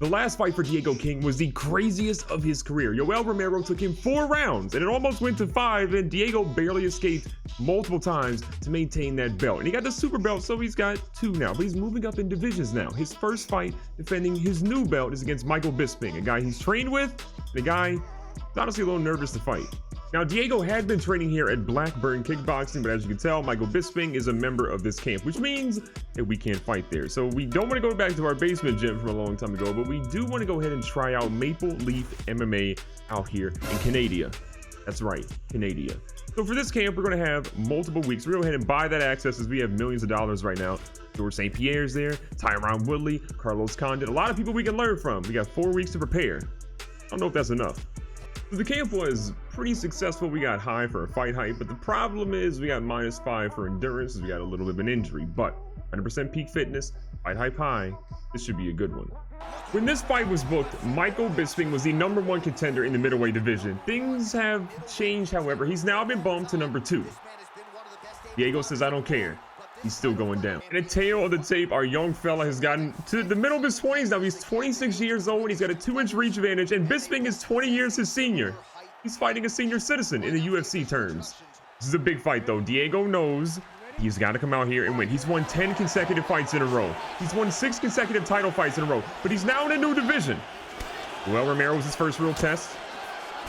The last fight for Diego King was the craziest of his career. Yoel Romero took him 4 rounds and it almost went to 5, and Diego barely escaped multiple times to maintain that belt. And he got the super belt, so he's got 2 now, but he's moving up in divisions now. His first fight defending his new belt is against Michael Bisping, a guy he's trained with, and a guy who's honestly a little nervous to fight. Now, Diego had been training here at Blackburn Kickboxing, but as you can tell, Michael Bisping is a member of this camp, which means that we can't fight there. So we don't want to go back to our basement gym from a long time ago, but we do want to go ahead and try out Maple Leaf MMA out here in Canada. That's right, Canada. So for this camp, we're going to have multiple weeks. We're going to go ahead and buy that access as we have millions of dollars right now. George St. Pierre's there, Tyron Woodley, Carlos Condit, a lot of people we can learn from. We got 4 weeks to prepare. I don't know if that's enough. The camp was pretty successful. We got high for a fight hype, but the problem is we got -5 for endurance as we got a little bit of an injury, but 100% peak fitness, fight hype high. This should be a good one. When this fight was booked, Michael Bisping was the #1 contender in the middleweight division. Things have changed, however. He's now been bumped to #2. Diego says, I don't care. He's still going down. In a tale of the tape, our young fella has gotten to the middle of his 20s now. He's 26 years old. He's got a 2-inch reach advantage, and Bisping is 20 years his senior. He's fighting a senior citizen in the UFC terms. This is a big fight, though. Diego knows he's got to come out here and win. He's won 10 consecutive fights in a row. He's won 6 consecutive title fights in a row, but he's now in a new division. Well, Romero was his first real test.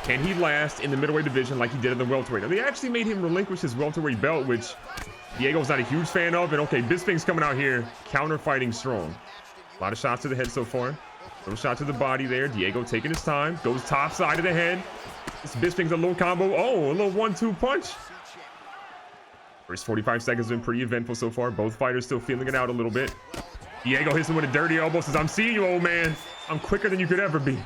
Can he last in the middleweight division like he did in the welterweight? Now, they actually made him relinquish his welterweight belt, which Diego's not a huge fan of. And okay, Bisping's coming out here counter fighting strong. A lot of shots to the head so far. Little shot to the body there. Diego taking his time, goes top side of the head. This Bisping's a little combo. Oh, a little 1-2 punch. First 45 seconds have been pretty eventful so far. Both fighters still feeling it out a little bit. Diego hits him with a dirty elbow, says, I'm seeing you, old man. I'm quicker than you could ever be.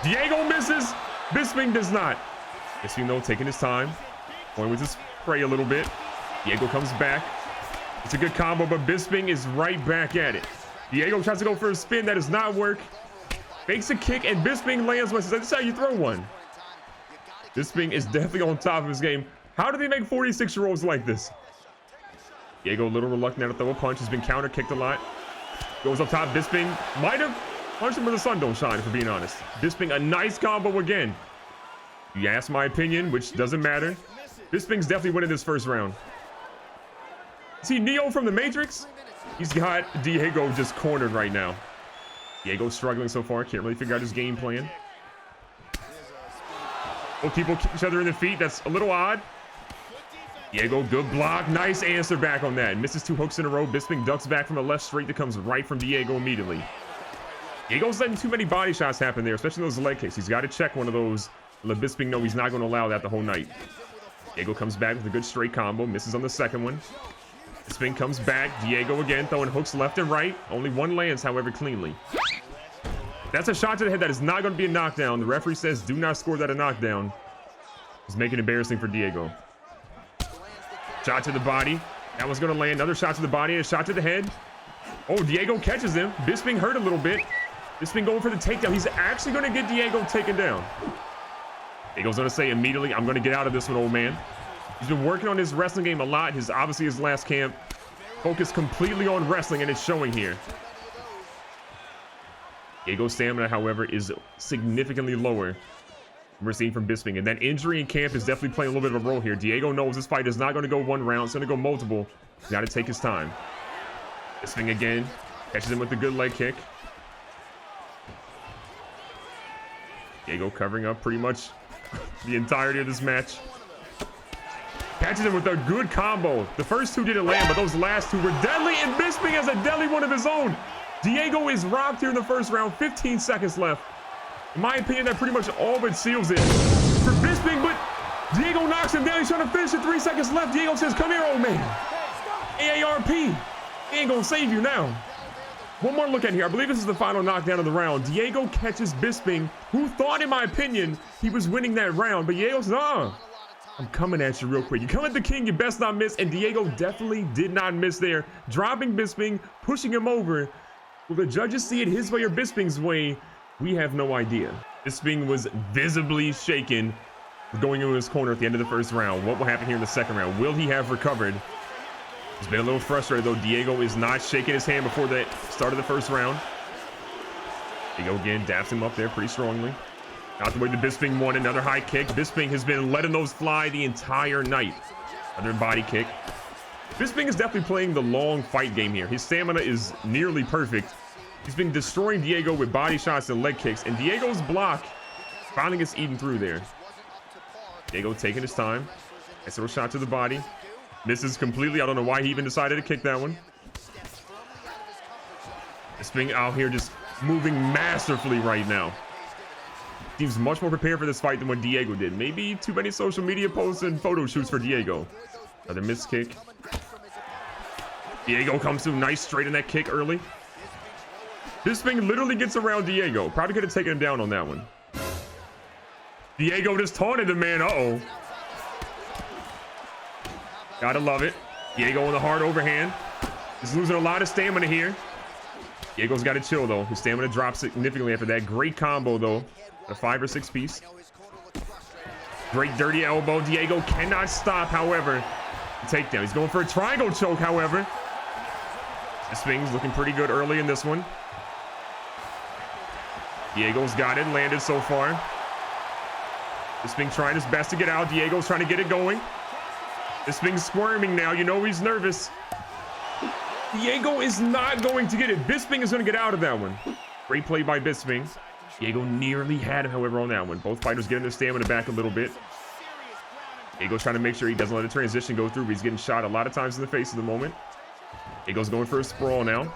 Diego misses. Bisping does not. Bisping, though, taking his time. Going with his spray a little bit. Diego comes back. It's a good combo, but Bisping is right back at it. Diego tries to go for a spin. That does not work. Fakes a kick, and Bisping lands one. Says, this is how you throw one. Bisping is definitely on top of his game. How do they make 46-year-olds like this? Diego a little reluctant to throw a punch. Has been counter kicked a lot. Goes up top. Bisping might have punched him where the sun don't shine, for being honest. Bisping, a nice combo again. You ask my opinion, which doesn't matter. Bisping's definitely winning this first round. See Neo from the Matrix? He's got Diego just cornered right now. Diego's struggling so far. Can't really figure out his game plan. Both people kick each other in the feet. That's a little odd. Diego, good block. Nice answer back on that. Misses 2 hooks in a row. Bisping ducks back from a left straight that comes right from Diego immediately. Diego's letting too many body shots happen there, especially those leg kicks. He's got to check one of those. Let Bisping know he's not going to allow that the whole night. Diego comes back with a good straight combo. Misses on the second one. Bisping comes back. Diego again throwing hooks left and right. Only one lands, however, cleanly. That's a shot to the head that is not going to be a knockdown. The referee says do not score that a knockdown. It's making it embarrassing for Diego. Shot to the body. That one's going to land. Another shot to the body and a shot to the head. Oh, Diego catches him. Bisping hurt a little bit. Bisping going for the takedown. He's actually going to get Diego taken down. Diego's going to say immediately, I'm going to get out of this one, old man. He's been working on his wrestling game a lot. Obviously his last camp focused completely on wrestling, and it's showing here. Diego's stamina, however, is significantly lower than we're seeing from Bisping, and that injury in camp is definitely playing a little bit of a role here. Diego knows this fight is not going to go 1 round. It's going to go multiple. He's got to take his time. Bisping again. Catches him with a good leg kick. Diego covering up pretty much the entirety of this match. Catches him with a good combo. The first 2 didn't land, but those last 2 were deadly, and Bisping has a deadly one of his own. Diego is rocked here in the first round. 15 seconds left. In my opinion, that pretty much all but seals it for Bisping, but Diego knocks him down. He's trying to finish it. 3 seconds left. Diego says, come here, old man. AARP. He ain't gonna save you now. One more look at here. I believe this is the final knockdown of the round. Diego catches Bisping, who thought, in my opinion, he was winning that round. But Diego says, I'm coming at you real quick. You come at the king, you best not miss. And Diego definitely did not miss there. Dropping Bisping, pushing him over. Will the judges see it his way or Bisping's way? We have no idea. Bisping was visibly shaken going into his corner at the end of the first round. What will happen here in the second round? Will he have recovered? He's been a little frustrated, though. Diego is not shaking his hand before the start of the first round. Diego again daps him up there pretty strongly. Out the way the Bisping won another high kick. Bisping has been letting those fly the entire night. Another body kick. Bisping is definitely playing the long fight game here. His stamina is nearly perfect. He's been destroying Diego with body shots and leg kicks, and Diego's block finally gets eaten through there. Diego taking his time. Nice little shot to the body. Misses completely. I don't know why he even decided to kick that one. Bisping out here just moving masterfully right now. Seems much more prepared for this fight than what Diego did. Maybe too many social media posts and photo shoots for Diego. Another missed kick. Diego comes through nice straight in that kick early. Bisping literally gets around Diego. Probably could have taken him down on that one. Diego just taunted the man. Uh-oh. Gotta love it. Diego on the hard overhand. He's losing a lot of stamina here. Diego's got to chill, though. His stamina drops significantly after that. Great combo, though. A 5 or 6 piece. Great dirty elbow. Diego cannot stop, however. The takedown. He's going for a triangle choke, however. Bisping's looking pretty good early in this one. Diego's got it. Landed so far. Bisping trying his best to get out. Diego's trying to get it going. Bisping's squirming now. You know he's nervous. Diego is not going to get it. Bisping is going to get out of that one. Great play by Bisping. Diego nearly had him, however, on that one. Both fighters getting their stamina back a little bit. Diego's trying to make sure he doesn't let the transition go through, but he's getting shot a lot of times in the face at the moment. Diego's going for a sprawl now.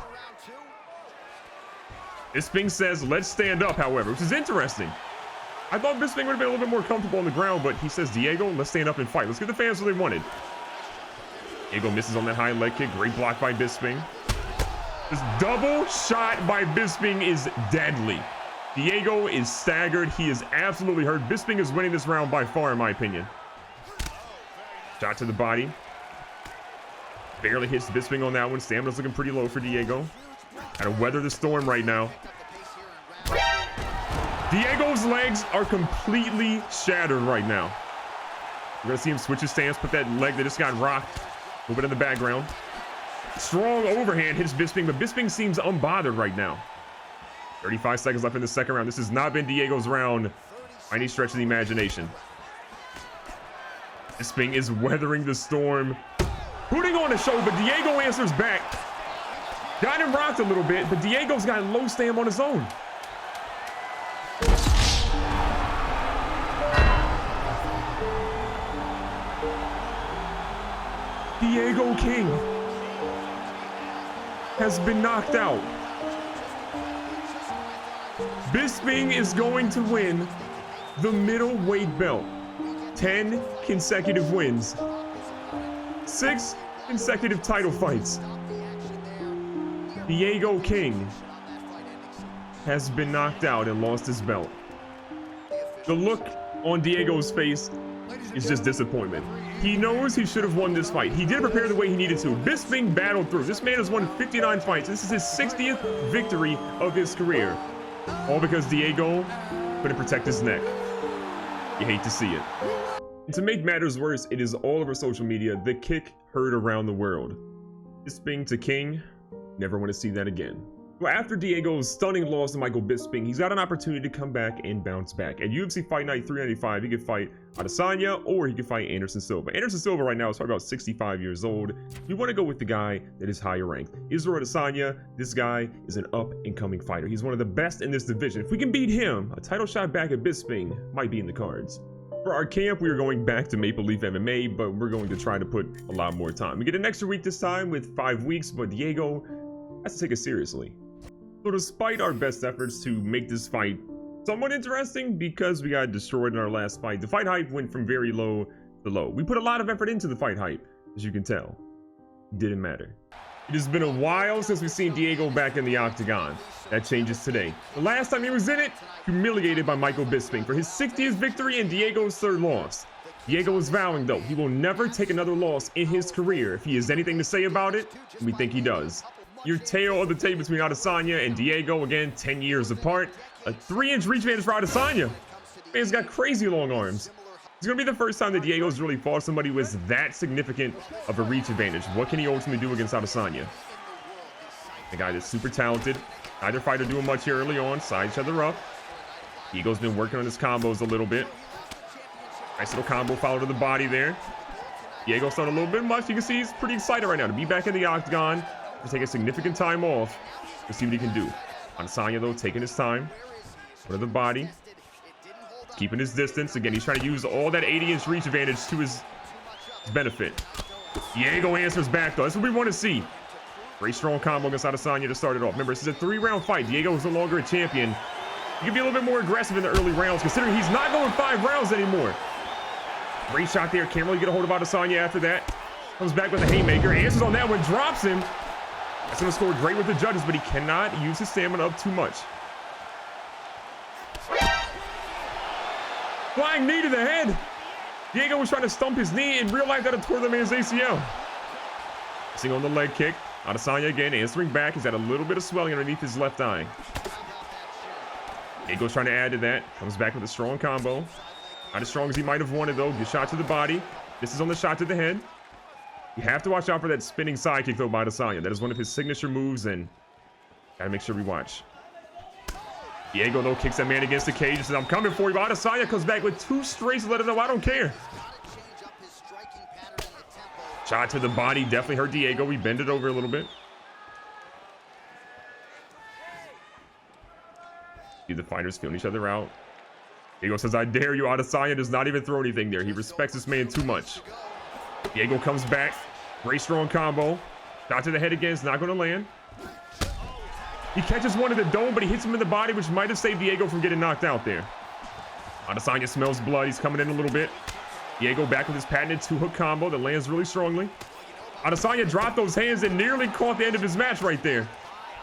Bisping says, let's stand up, however, which is interesting. I thought Bisping would have been a little bit more comfortable on the ground, but he says, Diego, let's stand up and fight. Let's get the fans what they wanted. Diego misses on that high leg kick. Great block by Bisping. This double shot by Bisping is deadly. Diego is staggered. He is absolutely hurt. Bisping is winning this round by far, in my opinion. Shot to the body. Barely hits Bisping on that one. Stamina's looking pretty low for Diego. Gotta weather the storm right now. Diego's legs are completely shattered right now. We're gonna see him switch his stance, put that leg that just got rocked a little bit in the background. Strong overhand hits Bisping, but Bisping seems unbothered right now. 35 seconds left in the second round. This has not been Diego's round by any stretch of the imagination. Bisping is weathering the storm, putting on a show, but Diego answers back. Got him rocked a little bit, but Diego's got low stam on his own. Diego King has been knocked out. Bisping is going to win the middleweight belt. 10 consecutive wins. 6 consecutive title fights. Diego King has been knocked out and lost his belt. The look on Diego's face is just disappointment. He knows he should have won this fight. He did prepare the way he needed to. Bisping battled through. This man has won 59 fights. This is his 60th victory of his career. All because Diego couldn't protect his neck. You hate to see it. And to make matters worse, it is all over social media. The kick heard around the world. Bisping to King. Never want to see that again. Well, after Diego's stunning loss to Michael Bisping, he's got an opportunity to come back and bounce back. At UFC Fight Night 395, he could fight Adesanya or he could fight Anderson Silva. Anderson Silva right now is probably about 65 years old. We want to go with the guy that is higher ranked. Israel Adesanya, this guy is an up-and-coming fighter. He's one of the best in this division. If we can beat him, a title shot back at Bisping might be in the cards. For our camp, we are going back to Maple Leaf MMA, but we're going to try to put a lot more time. We get an extra week this time with 5 weeks, but Diego has to take it seriously. So despite our best efforts to make this fight somewhat interesting, because we got destroyed in our last fight, the fight hype went from very low to low. We put a lot of effort into the fight hype, as you can tell. It didn't matter. It has been a while since we've seen Diego back in the octagon. That changes today. The last time he was in it, humiliated by Michael Bisping for his 60th victory and Diego's 3rd loss. Diego is vowing, though, he will never take another loss in his career. If he has anything to say about it, we think he does. Your tale of the tape between Adesanya and Diego, again, 10 years apart. A 3-inch reach advantage for Adesanya. Man's got crazy long arms. It's going to be the first time that Diego's really fought somebody with that significant of a reach advantage. What can he ultimately do against Adesanya? The guy that's super talented. Neither fighter doing much here early on. Side each other up. Diego's been working on his combos a little bit. Nice little combo follow to the body there. Diego's done a little bit much. You can see he's pretty excited right now to be back in the octagon, to take a significant time off, to see what he can do. Adesanya, though, taking his time. Go to the body. Keeping his distance. Again, he's trying to use all that 80-inch reach advantage to his benefit. Diego answers back, though. That's what we want to see. Great strong combo against Adesanya to start it off. Remember, this is a 3-round fight. Diego is no longer a champion. He can be a little bit more aggressive in the early rounds, considering he's not going 5 rounds anymore. Great shot there. Can't really get a hold of Adesanya after that. Comes back with a haymaker. Answers on that one. Drops him. That's going to score great with the judges, but he cannot use his stamina up too much. Flying knee to the head. Diego was trying to stump his knee. In real life, that tore the man's ACL. Missing on the leg kick. Adesanya again answering back. He's got a little bit of swelling underneath his left eye. Diego's trying to add to that. Comes back with a strong combo. Not as strong as he might have wanted, though. Good shot to the body. This is on the shot to the head. You have to watch out for that spinning side kick, though, by Adesanya. That is one of his signature moves, and gotta make sure we watch. Diego, though, kicks that man against the cage and says, I'm coming for you. But Adesanya comes back with 2 straights to let him know, I don't care. Shot to the body. Definitely hurt Diego. We bend it over a little bit. See the fighters feeling each other out. Diego says, I dare you. Adesanya does not even throw anything there. He respects this man too much. Diego comes back. Great strong combo. Shot to the head again. It's not going to land. He catches one in the dome, but he hits him in the body, which might have saved Diego from getting knocked out there. Adesanya smells blood. He's coming in a little bit. Diego back with his patented 2-hook combo that lands really strongly. Adesanya dropped those hands and nearly caught the end of his match right there.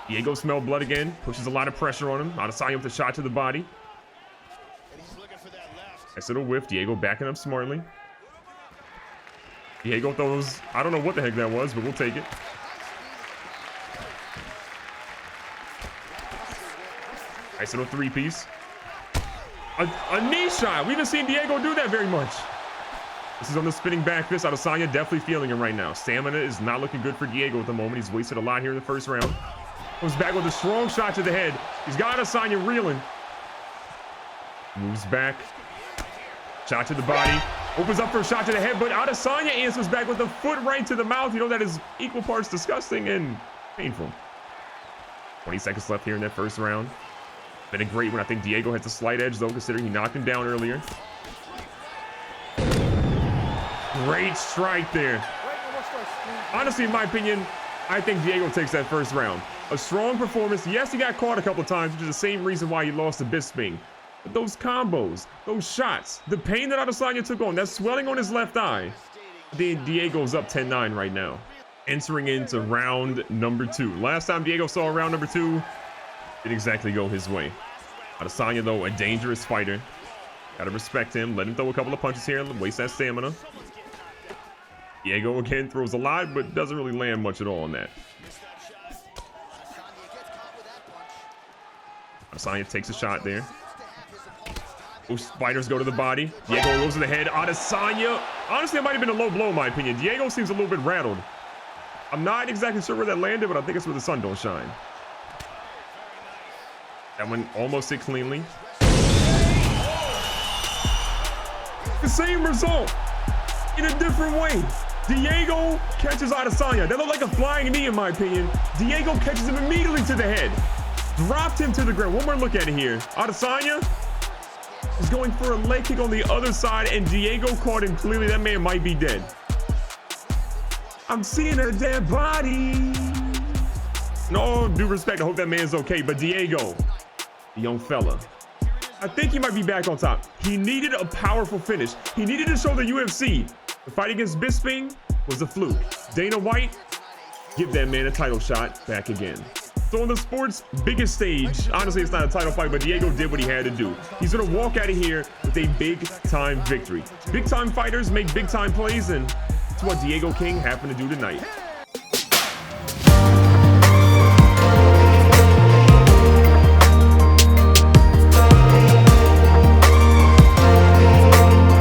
Diego smelled blood again. Pushes a lot of pressure on him. Adesanya with a shot to the body. Nice little whiff. Diego backing up smartly. Diego throws, I don't know what the heck that was, but we'll take it. Nice little 3-piece. A knee shot. We haven't seen Diego do that very much. This is on the spinning back fist. Adesanya definitely feeling him right now. Stamina is not looking good for Diego at the moment. He's wasted a lot here in the first round. Comes back with a strong shot to the head. He's got Adesanya reeling. Moves back. Shot to the body. Opens up for a shot to the head, but Adesanya answers back with a foot right to the mouth. You know, that is equal parts disgusting and painful. 20 seconds left here in that first round. Been a great one. I think Diego has a slight edge, though, considering he knocked him down earlier. Great strike there. Honestly, in my opinion, I think Diego takes that first round. A strong performance. Yes, he got caught a couple of times, which is the same reason why he lost to Bisping. But those combos, those shots, the pain that Adesanya took on, that swelling on his left eye. Diego's up 10-9 right now. Entering into round number 2. Last time Diego saw round number 2, didn't exactly go his way. Adesanya, though, a dangerous fighter. Gotta respect him. Let him throw a couple of punches here and waste that stamina. Diego, again, throws a lot, but doesn't really land much at all on that. Adesanya takes a shot there. Most fighters go to the body. Diego goes to the head. Adesanya. Honestly, it might have been a low blow, in my opinion. Diego seems a little bit rattled. I'm not exactly sure where that landed, but I think it's where the sun don't shine. That one almost hit cleanly. The same result in a different way. Diego catches Adesanya. That looked like a flying knee, in my opinion. Diego catches him immediately to the head. Dropped him to the ground. One more look at it here. Adesanya is going for a leg kick on the other side, and Diego caught him clearly. That man might be dead. I'm seeing a dead body. No due respect, I hope that man's okay, but Diego, the young fella, I think he might be back on top. He needed a powerful finish. He needed to show the UFC the fight against Bisping was a fluke. Dana White, give that man a title shot back again. So on the sport's biggest stage, honestly, it's not a title fight, but Diego did what he had to do. He's going to walk out of here with a big-time victory. Big-time fighters make big-time plays, and it's what Diego King happened to do tonight.